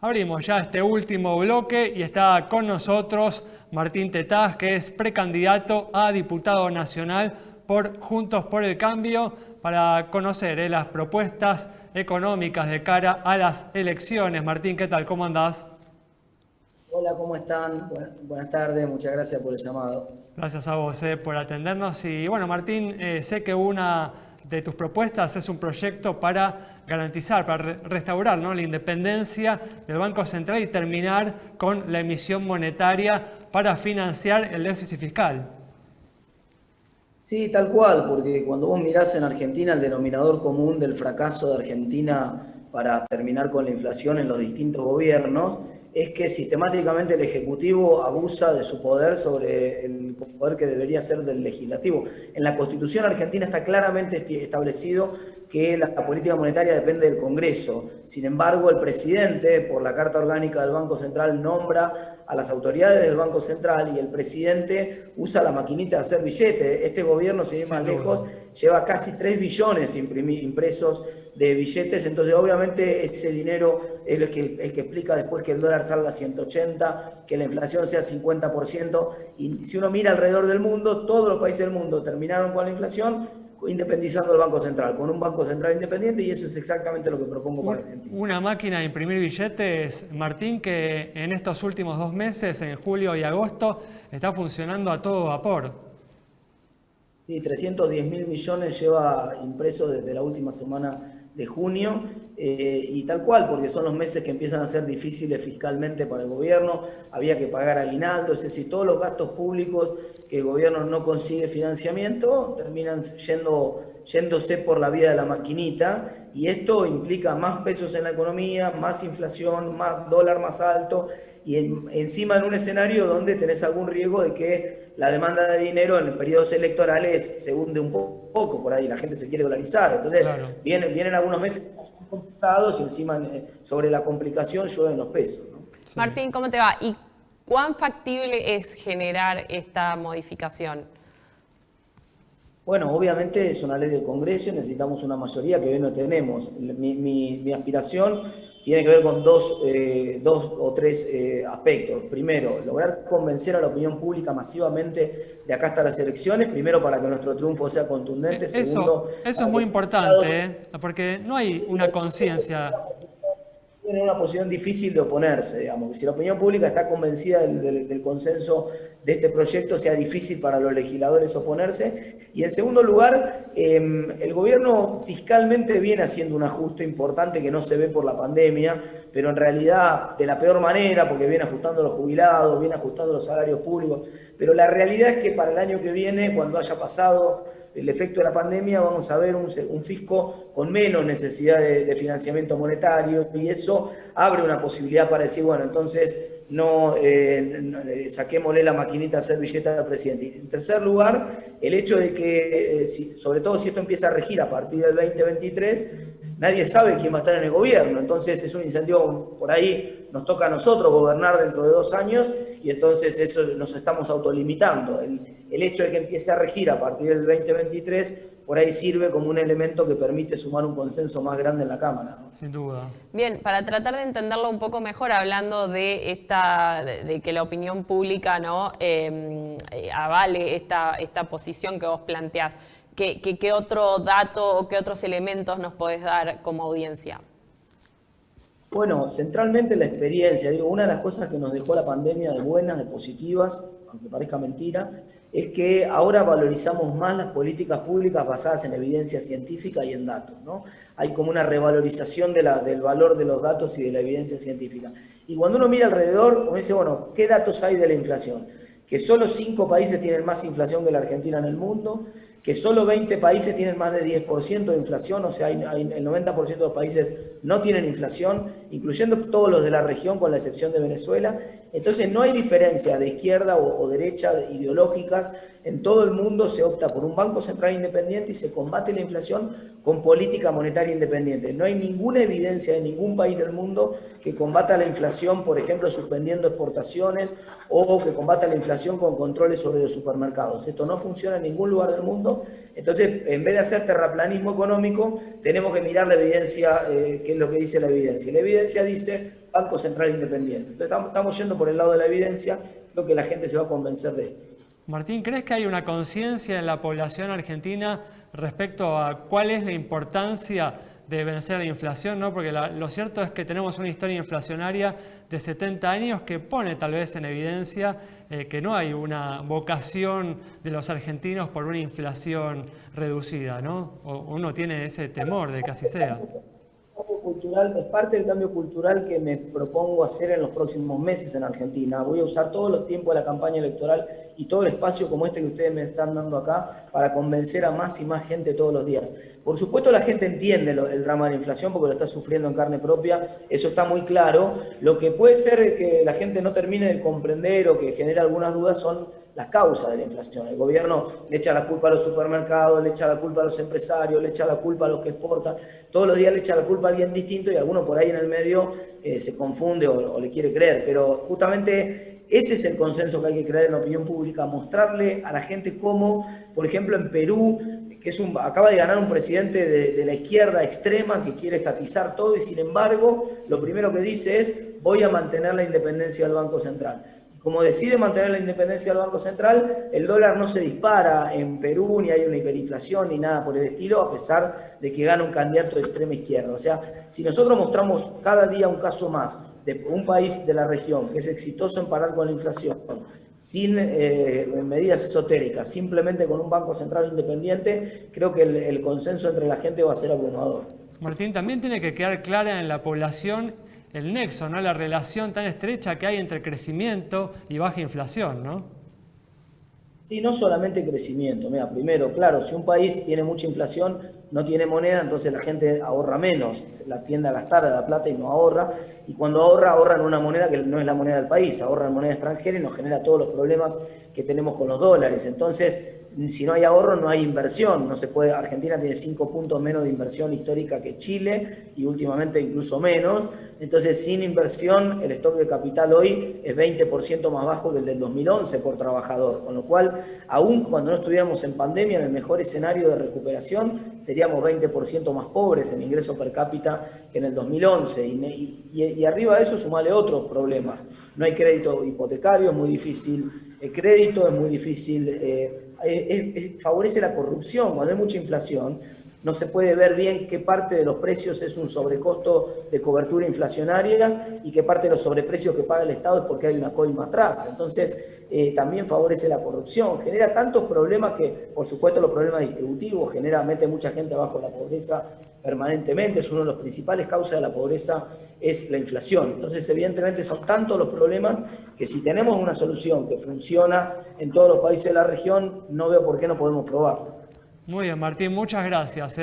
Abrimos ya este último bloque y está con nosotros Martín Tetaz, que es precandidato a diputado nacional por Juntos por el Cambio, para conocer las propuestas económicas de cara a las elecciones. Martín, ¿qué tal? ¿Cómo andás? Hola, ¿cómo están? Buenas tardes, muchas gracias por el llamado. Gracias a vos por atendernos. Y bueno, Martín, sé que una de tus propuestas es un proyecto para garantizar, para restaurar, ¿no?, la independencia del Banco Central y terminar con la emisión monetaria para financiar el déficit fiscal. Sí, tal cual, porque cuando vos mirás en Argentina el denominador común del fracaso de Argentina para terminar con la inflación en los distintos gobiernos, es que sistemáticamente el Ejecutivo abusa de su poder sobre el poder que debería ser del Legislativo. En la Constitución argentina está claramente establecido que la política monetaria depende del Congreso. Sin embargo, el presidente, por la Carta Orgánica del Banco Central, nombra a las autoridades del Banco Central y el presidente usa la maquinita de hacer billetes. Este gobierno, sin ir más lejos, lleva casi 3 billones impresos de billetes, entonces obviamente ese dinero es el que explica después que el dólar salga a 180, que la inflación sea 50%, y si uno mira alrededor del mundo, todos los países del mundo terminaron con la inflación independizando el Banco Central, con un Banco Central independiente, y eso es exactamente lo que propongo para Argentina. Una máquina de imprimir billetes, Martín, que en estos últimos 2 meses, en julio y agosto, está funcionando a todo vapor. Sí, 310.000 millones lleva impreso desde la última semana de junio, y tal cual, porque son los meses que empiezan a ser difíciles fiscalmente para el gobierno. Había que pagar aguinaldo, es decir, todos los gastos públicos que el gobierno no consigue financiamiento terminan yéndose por la vía de la maquinita, y esto implica más pesos en la economía, más inflación, más dólar más alto, y encima en un escenario donde tenés algún riesgo de que la demanda de dinero en periodos electorales se hunde un poco, por ahí la gente se quiere dolarizar. Entonces Claro. vienen algunos meses complicados y encima sobre la complicación llueven los pesos, ¿no? Sí. Martín, ¿cómo te va? ¿Y cuán factible es generar esta modificación? Bueno, obviamente es una ley del Congreso y necesitamos una mayoría que hoy no tenemos. Mi aspiración tiene que ver con dos o tres aspectos. Primero, lograr convencer a la opinión pública masivamente de acá hasta las elecciones. Primero, para que nuestro triunfo sea contundente. Segundo, Eso es muy importante, porque no hay una conciencia. tienen una posición difícil de oponerse, digamos. Si la opinión pública está convencida del consenso de este proyecto, sea difícil para los legisladores oponerse. Y en segundo lugar, el gobierno fiscalmente viene haciendo un ajuste importante que no se ve por la pandemia, pero en realidad de la peor manera, porque viene ajustando los jubilados, viene ajustando los salarios públicos. Pero la realidad es que para el año que viene, cuando haya pasado el efecto de la pandemia, vamos a ver un fisco con menos necesidad de financiamiento monetario, y eso abre una posibilidad para decir, bueno, entonces saquémosle la maquinita a hacer billeta al presidente. Y en tercer lugar, el hecho de que, sobre todo si esto empieza a regir a partir del 2023, nadie sabe quién va a estar en el gobierno, entonces es un incentivo, por ahí nos toca a nosotros gobernar dentro de 2 años, y entonces eso nos estamos autolimitando. El hecho de que empiece a regir a partir del 2023, por ahí sirve como un elemento que permite sumar un consenso más grande en la Cámara, ¿no? Sin duda. Bien, para tratar de entenderlo un poco mejor, hablando de que la opinión pública, ¿no?, avale esta posición que vos planteás, ¿qué otro dato o qué otros elementos nos podés dar como audiencia? Bueno, centralmente la experiencia. Digo, una de las cosas que nos dejó la pandemia de buenas, de positivas, aunque parezca mentira, es que ahora valorizamos más las políticas públicas basadas en evidencia científica y en datos, ¿no? Hay como una revalorización del valor de los datos y de la evidencia científica. Y cuando uno mira alrededor, uno dice, bueno, ¿qué datos hay de la inflación? Que solo 5 países tienen más inflación que la Argentina en el mundo, que solo 20 países tienen más de 10% de inflación, o sea, el 90% de los países no tienen inflación, incluyendo todos los de la región, con la excepción de Venezuela. Entonces no hay diferencias de izquierda o derecha ideológicas. En todo el mundo se opta por un Banco Central independiente y se combate la inflación con política monetaria independiente. No hay ninguna evidencia de ningún país del mundo que combata la inflación, por ejemplo, suspendiendo exportaciones, o que combata la inflación con controles sobre los supermercados. Esto no funciona en ningún lugar del mundo. Entonces, en vez de hacer terraplanismo económico, tenemos que mirar la evidencia, qué es lo que dice la evidencia. La evidencia dice Banco Central Independiente. Entonces, estamos yendo por el lado de la evidencia, creo que la gente se va a convencer de esto. Martín, ¿crees que hay una conciencia en la población argentina respecto a cuál es la importancia de vencer la inflación, ¿no? Porque lo cierto es que tenemos una historia inflacionaria de 70 años que pone tal vez en evidencia que no hay una vocación de los argentinos por una inflación reducida, ¿no? O uno tiene ese temor de que así sea. Cultural, es parte del cambio cultural que me propongo hacer en los próximos meses en Argentina. Voy a usar todos los tiempos de la campaña electoral y todo el espacio como este que ustedes me están dando acá para convencer a más y más gente todos los días. Por supuesto la gente entiende el drama de la inflación porque lo está sufriendo en carne propia, eso está muy claro. Lo que puede ser que la gente no termine de comprender o que genere algunas dudas son las causas de la inflación. El gobierno le echa la culpa a los supermercados, le echa la culpa a los empresarios, le echa la culpa a los que exportan. Todos los días le echa la culpa a alguien distinto y alguno por ahí en el medio se confunde o le quiere creer. Pero justamente ese es el consenso que hay que crear en la opinión pública, mostrarle a la gente cómo, por ejemplo, en Perú, que acaba de ganar un presidente de la izquierda extrema que quiere estatizar todo y sin embargo lo primero que dice es voy a mantener la independencia del Banco Central. Como decide mantener la independencia del Banco Central, el dólar no se dispara en Perú, ni hay una hiperinflación, ni nada por el estilo, a pesar de que gana un candidato de extrema izquierda. O sea, si nosotros mostramos cada día un caso más de un país de la región que es exitoso en parar con la inflación, sin medidas esotéricas, simplemente con un Banco Central independiente, creo que el consenso entre la gente va a ser abrumador. Martín, también tiene que quedar clara en la población el nexo, ¿no? La relación tan estrecha que hay entre crecimiento y baja inflación, ¿no? Sí, no solamente crecimiento. Mira, primero, claro, si un país tiene mucha inflación, no tiene moneda, entonces la gente ahorra menos, la tiende a gastar la plata y no ahorra. Y cuando ahorra en una moneda que no es la moneda del país, ahorra en moneda extranjera y nos genera todos los problemas que tenemos con los dólares. Entonces, si no hay ahorro, no hay inversión. No se puede. Argentina tiene 5 puntos menos de inversión histórica que Chile y últimamente incluso menos. Entonces, sin inversión, el stock de capital hoy es 20% más bajo que el del 2011 por trabajador. Con lo cual, aún cuando no estuviéramos en pandemia, en el mejor escenario de recuperación, seríamos 20% más pobres en ingreso per cápita que en el 2011. Y arriba de eso, sumarle otros problemas. No hay crédito hipotecario, es muy difícil. El crédito es muy difícil. Favorece la corrupción. Cuando hay mucha inflación, no se puede ver bien qué parte de los precios es un sobrecosto de cobertura inflacionaria y qué parte de los sobreprecios que paga el Estado es porque hay una coima atrás. Entonces, también favorece la corrupción. Genera tantos problemas que, por supuesto, los problemas distributivos, mete mucha gente abajo de la pobreza permanentemente. Es uno de los principales causas de la pobreza, es la inflación. Entonces, evidentemente, son tantos los problemas que si tenemos una solución que funciona en todos los países de la región, no veo por qué no podemos probarlo. Muy bien, Martín, muchas gracias.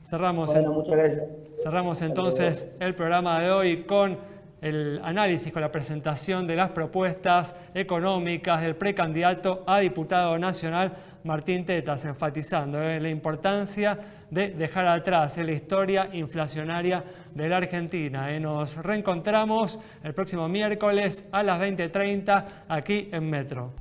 Cerramos, bueno, muchas gracias. Cerramos entonces el programa de hoy con el análisis, con la presentación de las propuestas económicas del precandidato a diputado nacional Martín Tetas, enfatizando la importancia de dejar atrás la historia inflacionaria de la Argentina. Nos reencontramos el próximo miércoles a las 20:30 aquí en Metro.